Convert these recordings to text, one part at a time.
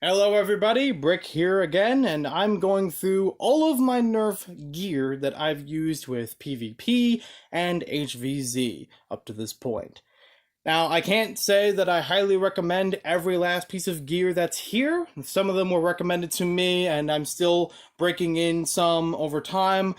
Hello everybody, Brick here again, and I'm going through all of my NERF gear that I've used with PvP and HVZ up to this point. Now, I can't say that I highly recommend every last piece of gear that's here. Some of them were recommended to me, and I'm still breaking in some over time.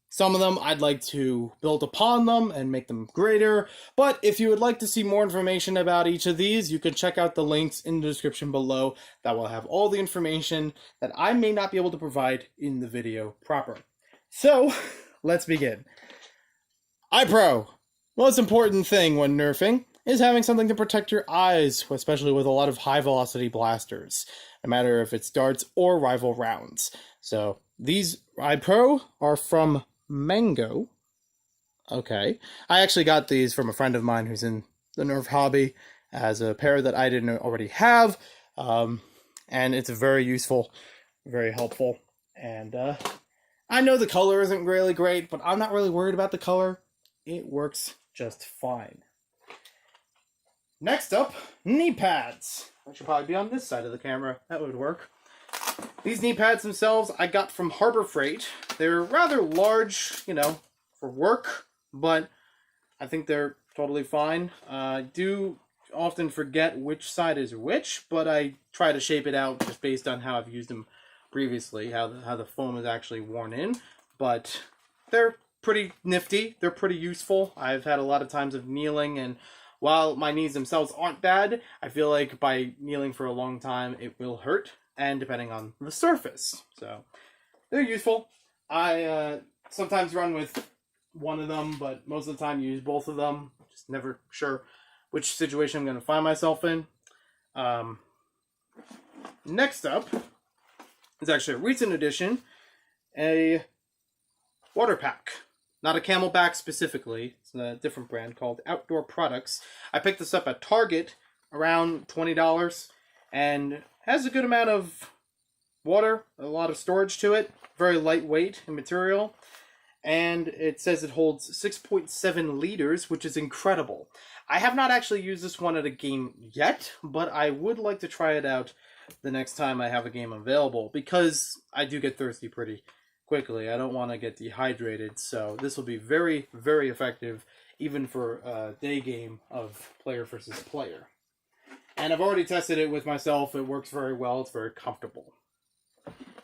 Some of them I'd like to build upon them and make them greater, but if you would like to see more information about each of these, you can check out the links in the description below that will have all the information that I may not be able to provide in the video proper. So, let's begin. iPro! Most important thing when nerfing is having something to protect your eyes, especially with a lot of high velocity blasters, no matter if it's darts or rival rounds. So, these iPro are from Mango. Okay. I actually got these from a friend of mine who's in the Nerf hobby as a pair that I didn't already have. And it's very useful, very helpful. And I know the color isn't really great, but I'm not really worried about the color. It works just fine. Next up, knee pads. I should probably be on this side of the camera. That would work. These knee pads themselves I got from Harbor Freight. They're rather large, for work, but I think they're totally fine. I do often forget which side is which, but I try to shape it out just based on how I've used them previously, how the foam is actually worn in. But they're pretty nifty. They're pretty useful. I've had a lot of times of kneeling, and while my knees themselves aren't bad, I feel like by kneeling for a long time, it will hurt, and depending on the surface. So, they're useful. I sometimes run with one of them, but most of the time use both of them. Just never sure which situation I'm going to find myself in. Next up is actually a recent addition, a water pack. Not a Camelback specifically. It's a different brand called Outdoor Products. I picked this up at Target around $20 and has a good amount of water, a lot of storage to it, very lightweight in material, and it says it holds 6.7 liters, which is incredible. I have not actually used this one at a game yet, but I would like to try it out the next time I have a game available, because I do get thirsty pretty quickly. I don't want to get dehydrated, so this will be very, very effective, even for a day game of player versus player. And I've already tested it with myself. It works very well. It's very comfortable.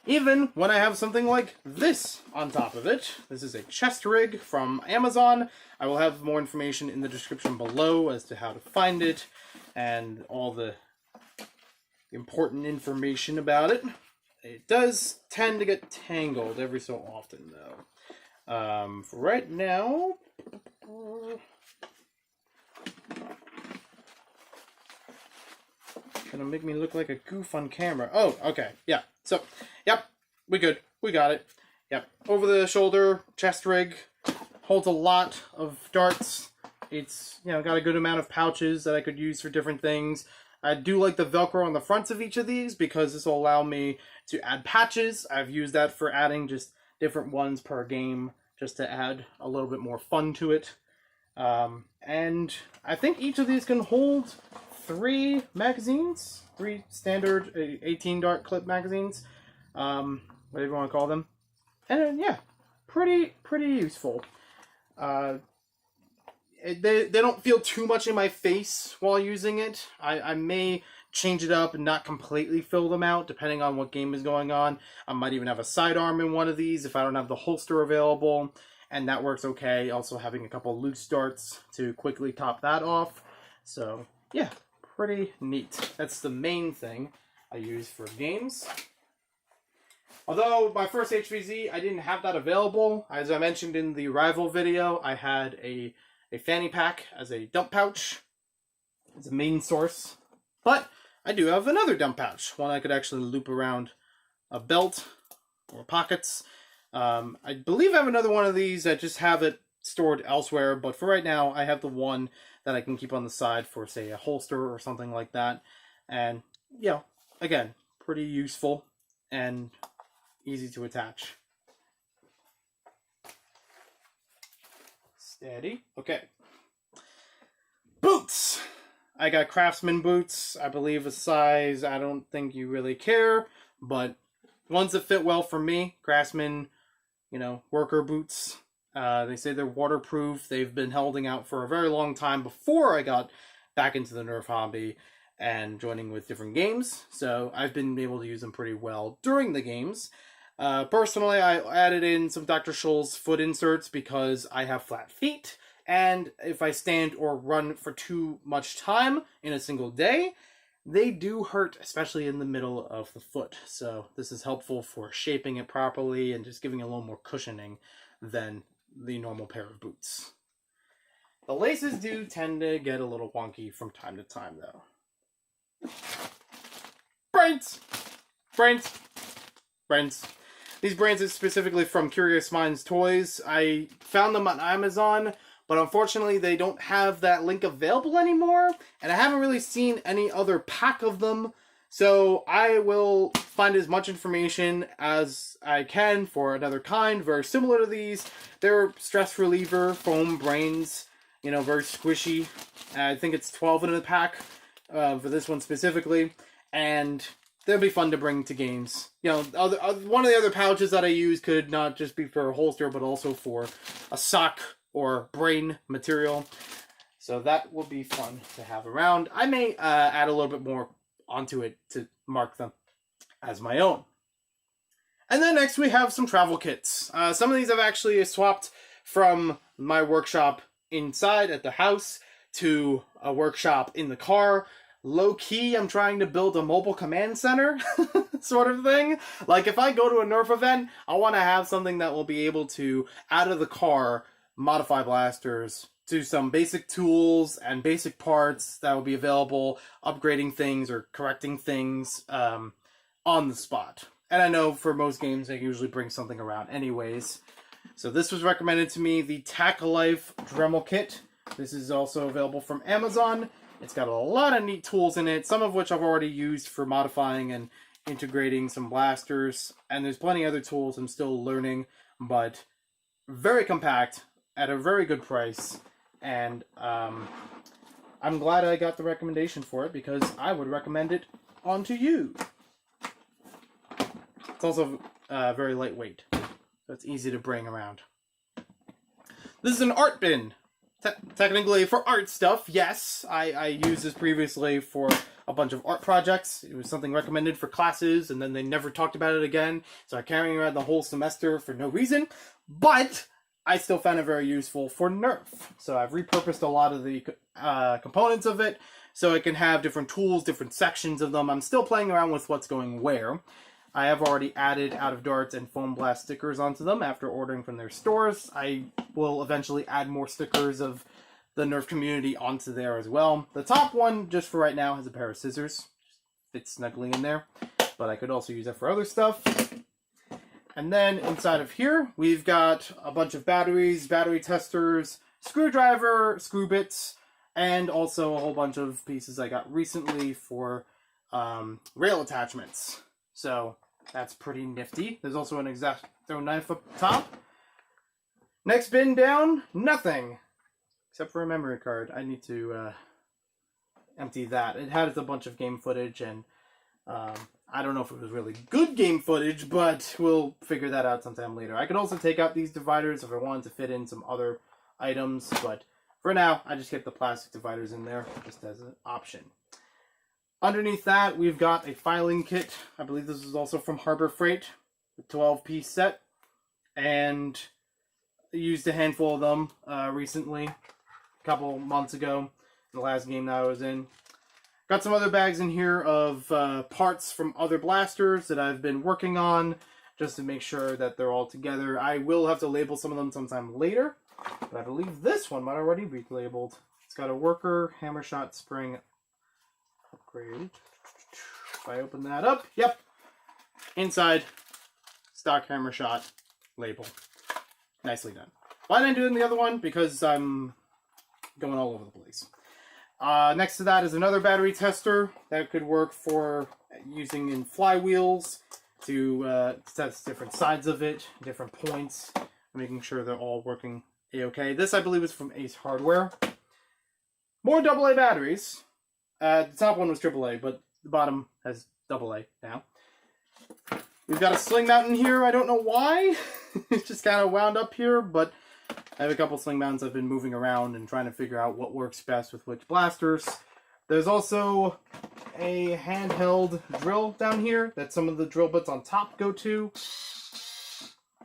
Even when I have something like this on top of it. This is a chest rig from Amazon. I will have more information in the description below as to how to find it and all the important information about it. It does tend to get tangled every so often, though. For right now, gonna make me look like a goof on camera. Oh, okay, yeah. So, yep, we good. We got it. Yep, over the shoulder chest rig, holds a lot of darts. It's got a good amount of pouches that I could use for different things. I do like the Velcro on the fronts of each of these because this will allow me to add patches. I've used that for adding just different ones per game just to add a little bit more fun to it. And I think each of these can hold 3 magazines, 3 standard 18 dart clip magazines, whatever you want to call them. And yeah, pretty useful. They don't feel too much in my face while using it. I may change it up and not completely fill them out, depending on what game is going on. I might even have a sidearm in one of these if I don't have the holster available, and that works okay. Also having a couple loose darts to quickly top that off. So, yeah, pretty neat. That's the main thing I use for games. Although my first HVZ, I didn't have that available. As I mentioned in the rival video, I had a fanny pack as a dump pouch. It's a main source. But I do have another dump pouch, one I could actually loop around a belt or pockets. I believe I have another one of these. I just have it stored elsewhere, but for right now, I have the one that I can keep on the side for, say, a holster or something like that. And, again, pretty useful and easy to attach. Steady. Okay. Boots! I got Craftsman boots. I believe a size, I don't think you really care, but ones that fit well for me. Craftsman, worker boots. They say they're waterproof. They've been holding out for a very long time before I got back into the Nerf hobby and joining with different games. So I've been able to use them pretty well during the games. Personally, I added in some Dr. Scholl's foot inserts because I have flat feet. And if I stand or run for too much time in a single day, they do hurt, especially in the middle of the foot. So this is helpful for shaping it properly and just giving it a little more cushioning than the normal pair of boots. The laces do tend to get a little wonky from time to time, though. Brains! Brains! Brains. These brains are specifically from Curious Minds Toys. I found them on Amazon, but unfortunately they don't have that link available anymore, and I haven't really seen any other pack of them, so I will find as much information as I can for another kind, very similar to these. They're stress reliever foam brains, very squishy. I think it's 12 in a pack for this one specifically, and they'll be fun to bring to games. One of the other pouches that I use could not just be for a holster, but also for a sock or brain material. So that will be fun to have around. I may add a little bit more onto it to mark them as my own. And then next we have some travel kits. Some of these I've actually swapped from my workshop inside at the house to a workshop in the car. Low-key, I'm trying to build a mobile command center sort of thing. Like, if I go to a Nerf event, I want to have something that will be able to, out of the car, modify blasters to some basic tools and basic parts that will be available, upgrading things or correcting things on the spot. And I know for most games, I usually bring something around anyways. So this was recommended to me, the Tac-A-Life Dremel Kit. This is also available from Amazon. It's got a lot of neat tools in it, some of which I've already used for modifying and integrating some blasters. And there's plenty of other tools I'm still learning, but very compact at a very good price. And I'm glad I got the recommendation for it because I would recommend it onto you. It's also very lightweight, so it's easy to bring around. This is an art bin. Technically for art stuff, yes. I used this previously for a bunch of art projects. It was something recommended for classes, and then they never talked about it again. So I'm carrying it around the whole semester for no reason. But I still found it very useful for Nerf. So I've repurposed a lot of the components of it, so it can have different tools, different sections of them. I'm still playing around with what's going where. I have already added Out of Darts and Foam Blast stickers onto them after ordering from their stores. I will eventually add more stickers of the Nerf community onto there as well. The top one, just for right now, has a pair of scissors. Fits snugly in there, but I could also use that for other stuff. And then inside of here, we've got a bunch of batteries, battery testers, screwdriver, screw bits, and also a whole bunch of pieces I got recently for rail attachments. So that's pretty nifty. There's also an X-Acto knife up top. Next bin down, nothing. Except for a memory card. I need to empty that. It has a bunch of game footage, and I don't know if it was really good game footage, but we'll figure that out sometime later. I could also take out these dividers if I wanted to fit in some other items, but for now, I just kept the plastic dividers in there just as an option. Underneath that, we've got a filing kit. I believe this is also from Harbor Freight, a 12-piece set, and I used a handful of them recently, a couple months ago, in the last game that I was in. Got some other bags in here of parts from other blasters that I've been working on, just to make sure that they're all together. I will have to label some of them sometime later, but I believe this one might already be labeled. It's got a worker hammer shot spring upgrade. If I open that up, yep. Inside, stock hammer shot label. Nicely done. Why didn't I do it in the other one? Because I'm going all over the place. Next to that is another battery tester that could work for using in flywheels to test different sides of it, different points, making sure they're all working a-okay. This, I believe, is from Ace Hardware. More AA batteries. The top one was AAA, but the bottom has AA now. We've got a sling mount in here. I don't know why. It's just kind of wound up here, but I have a couple sling mounts I've been moving around and trying to figure out what works best with which blasters. There's also a handheld drill down here that some of the drill bits on top go to,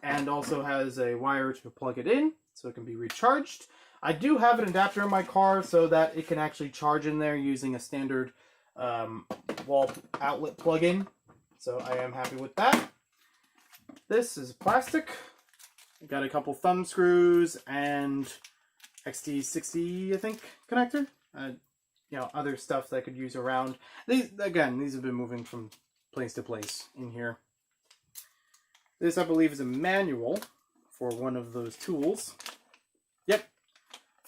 and also has a wire to plug it in so it can be recharged. I do have an adapter in my car so that it can actually charge in there using a standard wall outlet plug-in, so I am happy with that. This is plastic. I got a couple thumb screws and XT60, I think, connector. You know, other stuff that I could use around. These have been moving from place to place in here. This, I believe, is a manual for one of those tools. Yep.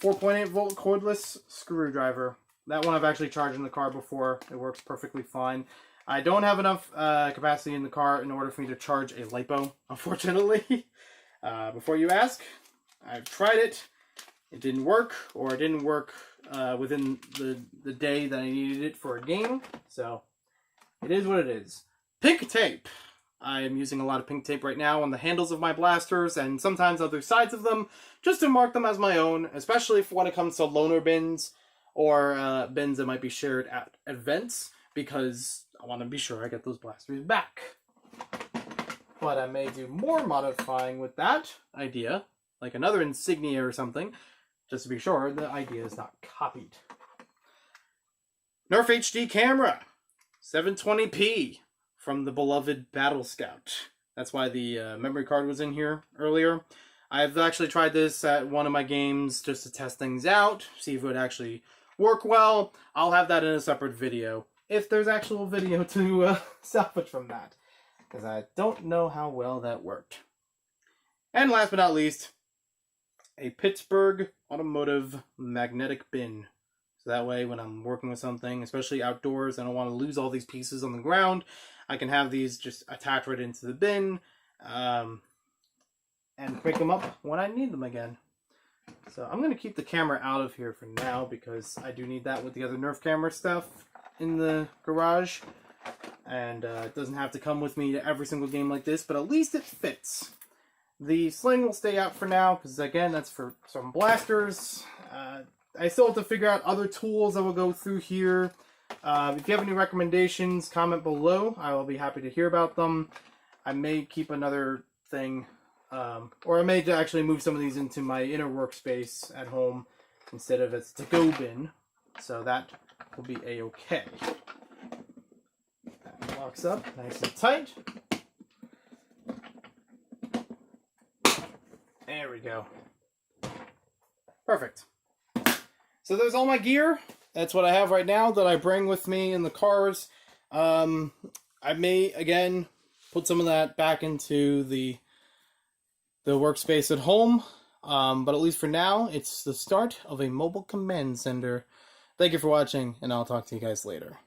4.8 volt cordless screwdriver. That one I've actually charged in the car before. It works perfectly fine. I don't have enough capacity in the car in order for me to charge a LiPo, unfortunately. Before you ask, I've tried it. It didn't work, or it didn't work within the day that I needed it for a game. So, it is what it is. Pink tape. I am using a lot of pink tape right now on the handles of my blasters and sometimes other sides of them, just to mark them as my own, especially for when it comes to loaner bins or bins that might be shared at events, because I want to be sure I get those blasters back. But I may do more modifying with that idea, like another insignia or something, just to be sure the idea is not copied. NERF HD camera, 720p from the beloved Battle Scout. That's why the memory card was in here earlier. I've actually tried this at one of my games just to test things out, see if it would actually work well. I'll have that in a separate video, if there's actual video to salvage from that, because I don't know how well that worked. And last but not least, a Pittsburgh Automotive magnetic bin. So that way when I'm working with something, especially outdoors, I don't want to lose all these pieces on the ground, I can have these just attached right into the bin and pick them up when I need them again. So I'm going to keep the camera out of here for now because I do need that with the other NERF camera stuff in the garage. And it doesn't have to come with me to every single game like this, but at least it fits. The sling will stay out for now, because again, that's for some blasters. I still have to figure out other tools that will go through here. If you have any recommendations, comment below. I will be happy to hear about them. I may keep another thing, or I may actually move some of these into my inner workspace at home instead of as a to-go bin. So that will be a-okay. That locks up nice and tight. There we go. Perfect. So there's all my gear. That's what I have right now that I bring with me in the cars. I may, again, put some of that back into the workspace at home. But at least for now, it's the start of a mobile command center. Thank you for watching, and I'll talk to you guys later.